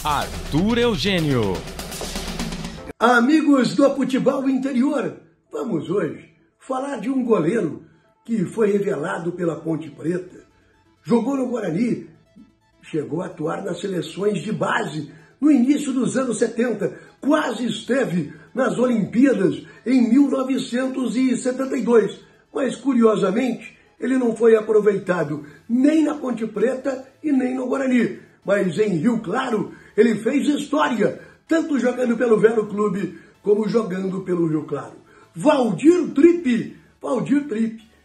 Arthur Eugênio. Amigos do futebol interior, vamos hoje falar de um goleiro que foi revelado pela Ponte Preta. Jogou no Guarani, chegou a atuar nas seleções de base no início dos anos 70, quase esteve nas Olimpíadas em 1972, mas curiosamente ele não foi aproveitado nem na Ponte Preta e nem no Guarani, mas em Rio Claro ele fez história, tanto jogando pelo Velo Clube como jogando pelo Rio Claro. Valdir Tripe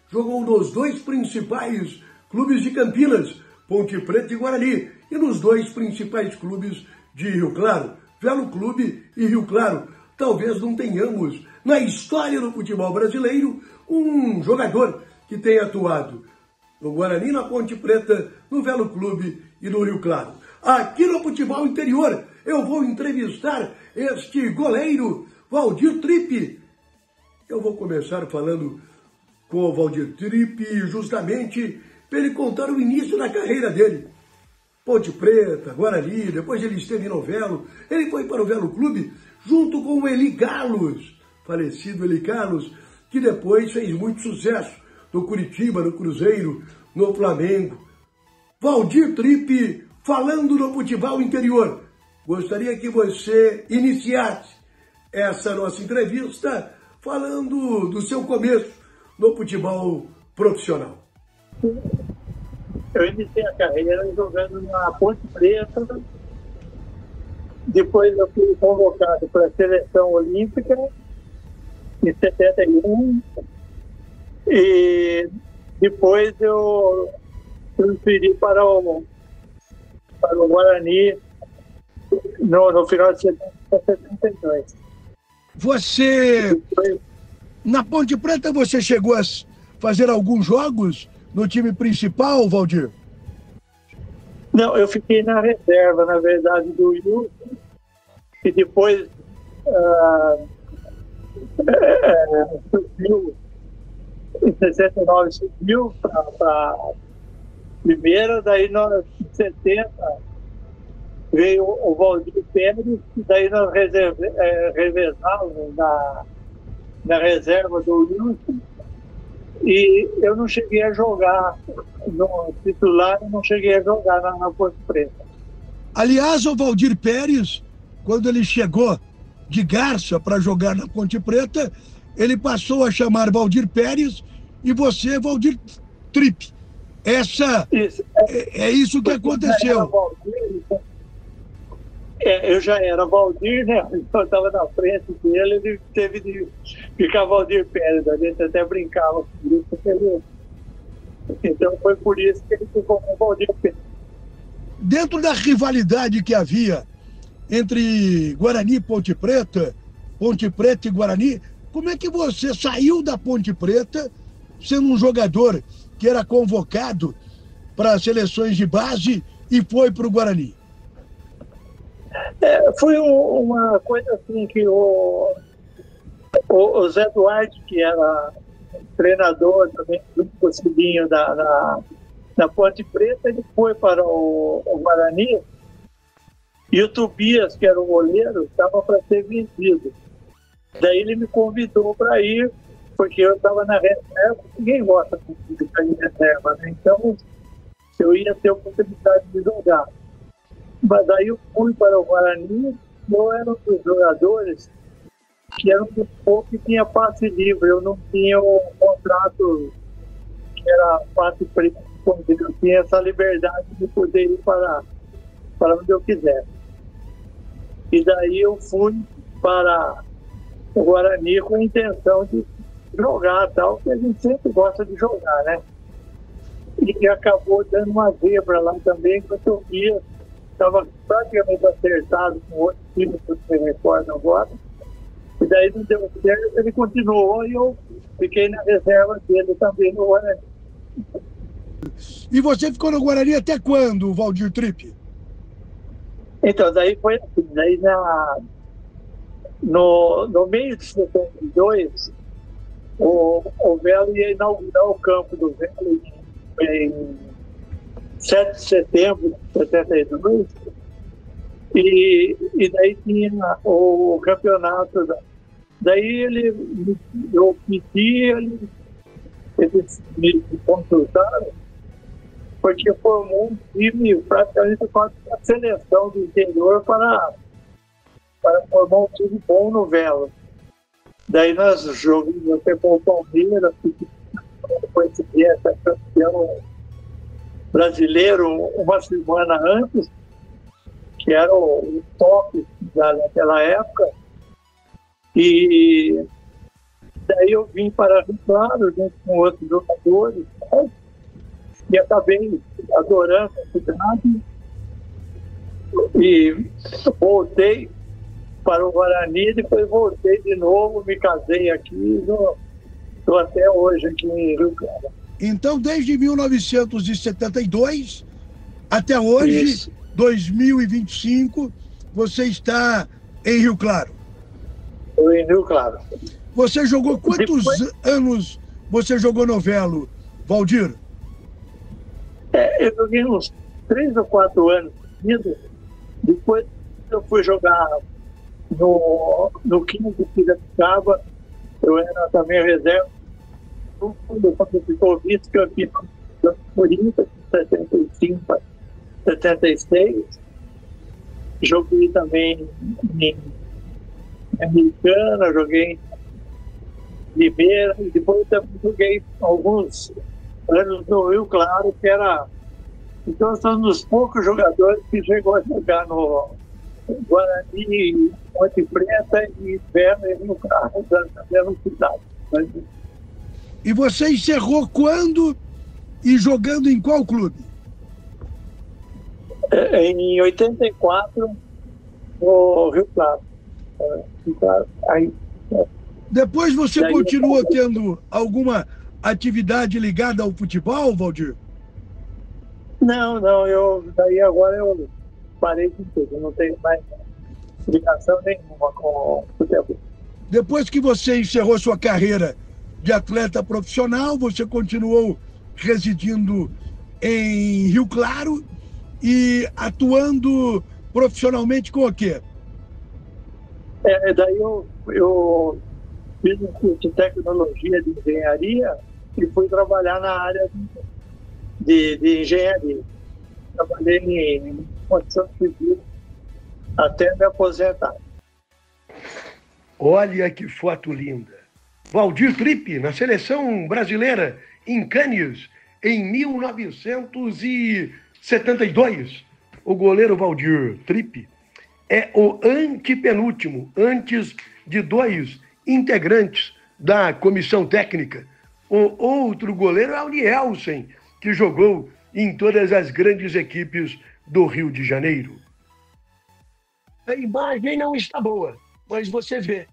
jogou nos dois principais clubes de Campinas, Ponte Preta e Guarani, e nos dois principais clubes de Rio Claro, Velo Clube e Rio Claro. Talvez não tenhamos na história do futebol brasileiro um jogador que tenha atuado no Guarani, na Ponte Preta, no Velo Clube e no Rio Claro. Aqui no futebol interior eu vou entrevistar este goleiro, Valdir Tripe. Eu vou começar falando com o Valdir Tripe justamente para ele contar o início da carreira dele. Ponte Preta, Guarani, depois ele esteve no Velo, ele foi para o Velo Clube junto com o Eli Carlos, falecido Eli Carlos, que depois fez muito sucesso no Curitiba, no Cruzeiro, no Flamengo. Valdir Tripe, falando no futebol interior. Gostaria que você iniciasse essa nossa entrevista falando do seu começo no futebol profissional. Eu iniciei a carreira jogando na Ponte Preta, depois eu fui convocado para a seleção olímpica em 71 e depois eu transferi para o Guarani no final de 72. Você, na Ponte Preta, você chegou a fazer alguns jogos no time principal, Valdir? Não, eu fiquei na reserva, na verdade, do Wilson, e depois subiu, em 69 subiu para a primeira, daí em 70 veio o Valdir Pérez, daí nós revezávamos na reserva do Wilson, e eu não cheguei a jogar no titular, eu não cheguei a jogar na Ponte Preta. Aliás, o Valdir Pérez, quando ele chegou de Garça para jogar na Ponte Preta, ele passou a chamar Valdir Pérez e você, Valdir Tripe. Isso. É isso que aconteceu. Eu já era Valdir, né? Eu estava na frente dele, ele teve de ficar Valdir Pérez. A gente até brincava com isso. Então foi por isso que ele ficou com Valdir Pérez. Dentro da rivalidade que havia entre Guarani e Ponte Preta e Guarani, como é que você saiu da Ponte Preta, sendo um jogador que era convocado para as seleções de base, e foi para o Guarani? Foi uma coisa assim que o Zé Duarte, que era treinador também do Cibinho da Ponte Preta, ele foi para o Guarani, e o Tobias, que era o goleiro, estava para ser vendido. Daí ele me convidou para ir, porque eu estava na reserva, ninguém gosta de ficar em reserva, né? Então eu ia ter a oportunidade de jogar. Mas daí eu fui para o Guarani, eu era um dos jogadores que era um dos poucos que tinha passe livre, eu não tinha um contrato que era passe preto, eu tinha essa liberdade de poder ir para onde eu quisesse. E daí eu fui para o Guarani com a intenção de jogar, tal, que a gente sempre gosta de jogar, né? E acabou dando uma zebra lá também, que eu via, estava praticamente acertado com outro time, que eu não me recordo agora. E daí não deu certo, ele continuou e eu fiquei na reserva dele também no Guarani. E você ficou no Guarani até quando, Valdir Tripe? Então, daí foi assim, daí no meio de 72, o Velo ia inaugurar o campo do Velo em 7 de setembro de 72, E daí tinha o campeonato. Daí eu pedi, eles me consultaram, porque formou um time praticamente com a seleção do interior para formar um time bom no Velo. Daí nós jogamos até com o Palmeiras, que coincidia ser campeão brasileiro uma semana antes, que era o top daquela época. E daí eu vim para Rio Claro, junto com outros jogadores, né? E acabei adorando a cidade. E voltei para o Guarani, depois voltei de novo, me casei aqui, estou até hoje aqui em Rio Claro. Então, desde 1972 até hoje, Isso. 2025, você está em Rio Claro. Estou em Rio Claro. Você jogou quantos anos você jogou no Velo, Valdir? Eu joguei uns 3 ou 4 anos seguidos. Depois eu fui jogar no 15 de Piracicaba. Eu era também reserva. Quando ficou vice-campeão do Corinthians, de 75 para 76. Joguei também em Americana, joguei em Limeira, e depois também joguei alguns anos no Rio Claro, que era... Então, sou um dos poucos jogadores que chegou a jogar no Guarani, Ponte Preta e Velo e Rio Claro, da mesma cidade. E você encerrou quando e jogando em qual clube? Em 84, no Rio Claro. Aí, Depois você continuou tendo alguma atividade ligada ao futebol, Valdir? Não, daí agora eu parei com tudo, eu não tenho mais ligação nenhuma com o futebol. Depois que você encerrou sua carreira de atleta profissional, você continuou residindo em Rio Claro e atuando profissionalmente com o quê? Daí eu fiz um curso de tecnologia de engenharia e fui trabalhar na área de engenharia. Trabalhei em construção civil até me aposentar. Olha que foto linda. Valdir Tripe, na seleção brasileira, em Cannes, em 1972. O goleiro Valdir Tripe é o antepenúltimo, antes de 2 integrantes da comissão técnica. O outro goleiro é o Nielsen, que jogou em todas as grandes equipes do Rio de Janeiro. A imagem não está boa, mas você vê.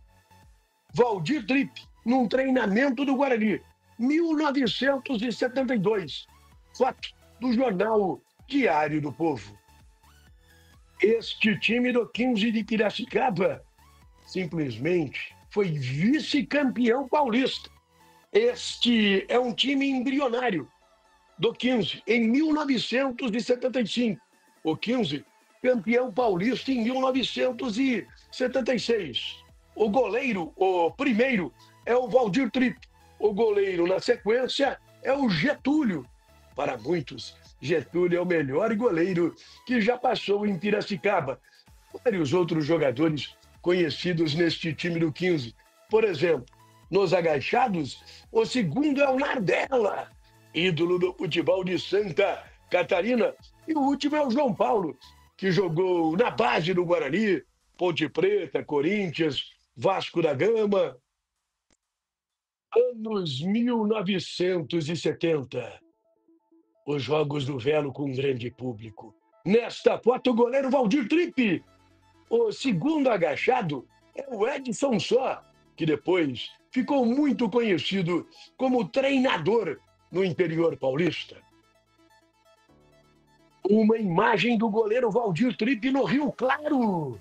Valdir Tripe, num treinamento do Guarani, 1972. Foto do jornal Diário do Povo. Este time do 15 de Piracicaba simplesmente foi vice-campeão paulista. Este é um time embrionário do 15 em 1975. O 15, campeão paulista em 1976. O goleiro, o primeiro, é o Valdir Tripe. O goleiro, na sequência, é o Getúlio. Para muitos, Getúlio é o melhor goleiro que já passou em Piracicaba. Vários outros jogadores conhecidos neste time do 15. Por exemplo, nos agachados, o segundo é o Nardella, ídolo do futebol de Santa Catarina. E o último é o João Paulo, que jogou na base do Guarani, Ponte Preta, Corinthians, Vasco da Gama. Anos 1970. Os Jogos do Velo com grande público. Nesta foto, o goleiro Valdir Tripe. O segundo agachado é o Edson Só, que depois ficou muito conhecido como treinador no interior paulista. Uma imagem do goleiro Valdir Tripe no Rio Claro,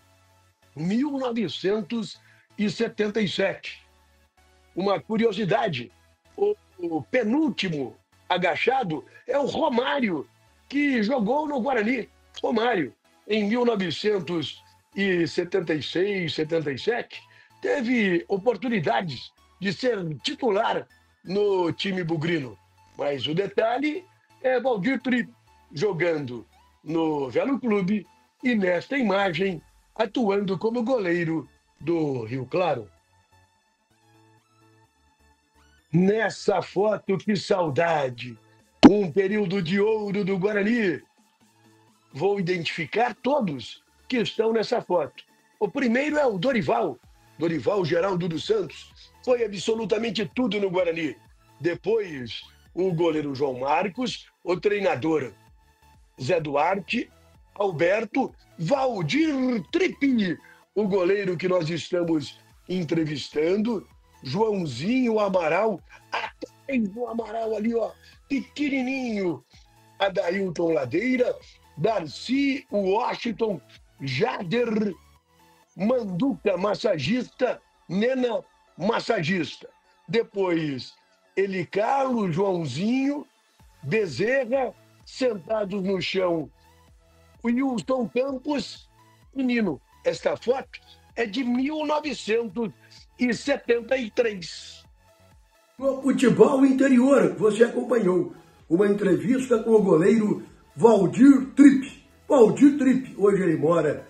1977. Uma curiosidade, o penúltimo agachado é o Romário, que jogou no Guarani. Romário, em 1976, 77, teve oportunidades de ser titular no time bugrino. Mas o detalhe é Valdir Tripe jogando no Velo Clube e nesta imagem atuando como goleiro do Rio Claro. Nessa foto, que saudade! Um período de ouro do Guarani. Vou identificar todos que estão nessa foto. O primeiro é o Dorival Geraldo dos Santos. Foi absolutamente tudo no Guarani. Depois, o goleiro João Marcos, o treinador Zé Duarte, Alberto, Valdir Tripe, o goleiro que nós estamos entrevistando, Joãozinho Amaral, atrás do Amaral ali, ó, pequenininho, Adailton Ladeira, Darcy Washington, Jader, Manduca massagista, Nena massagista. Depois, Eli Carlos, Joãozinho, Bezerra, sentados no chão, Wilson Campos e Nino. Esta foto é de 1973. No futebol interior, você acompanhou uma entrevista com o goleiro Valdir Tripe. Valdir Tripe, hoje ele mora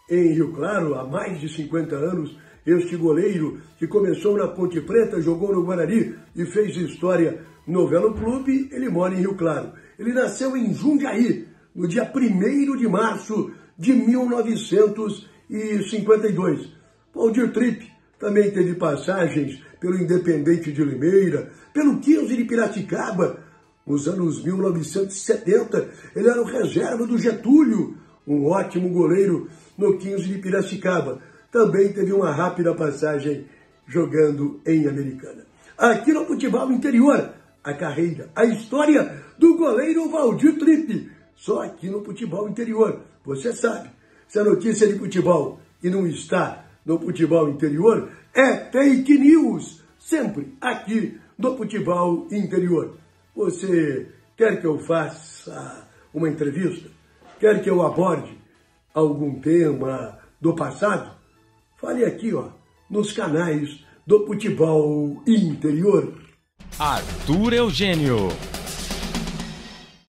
em Rio Claro há mais de 50 anos. Este goleiro que começou na Ponte Preta, jogou no Guarani e fez história no Velo Clube, ele mora em Rio Claro. Ele nasceu em Jundiaí, no dia 1º de março de 1952. Valdir Tripe também teve passagens pelo Independente de Limeira, pelo 15 de Piracicaba. Nos anos 1970, ele era o reserva do Getúlio, um ótimo goleiro no 15 de Piracicaba. Também teve uma rápida passagem jogando em Americana. Aqui no futebol interior, a carreira, a história do goleiro Valdir Tripe. Só aqui no futebol interior. Você sabe, se a notícia de futebol e não está no futebol interior, é fake news. Sempre aqui no futebol interior. Você quer que eu faça uma entrevista? Quer que eu aborde algum tema do passado? Fale aqui, ó, nos canais do futebol interior. Arthur Eugênio.